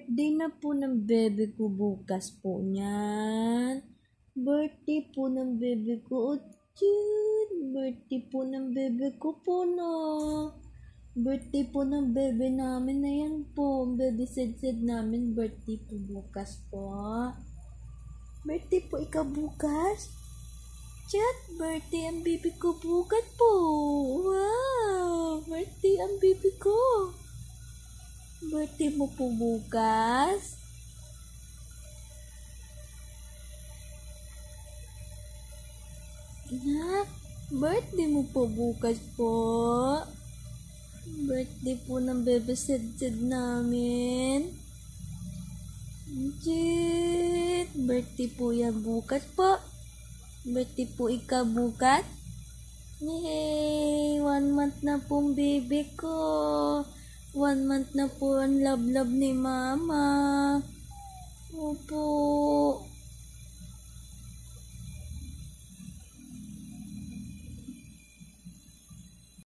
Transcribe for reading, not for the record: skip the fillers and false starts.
Birthday na po ng bebe ko bukas po niyan. Birthday po ng bebe ko. Uchud! Birthday po ng bebe ko po no. Birthday po ng bebe namin na yan po. Bebe Sid namin. Birthday po bukas po. Birthday po ikaw bukas? Chat, birthday ang bebe ko bukas po. Wow! Birthday ang bebe ko. Birthday mo po bukas? Na, birthday mo po bukas po? Birthday po ng bebe Sid namin. Jit, birthday po yan bukas po. Birthday po ikaw bukas? Yay! 1 month na pong baby ko. 1 month na po ang love ni mama.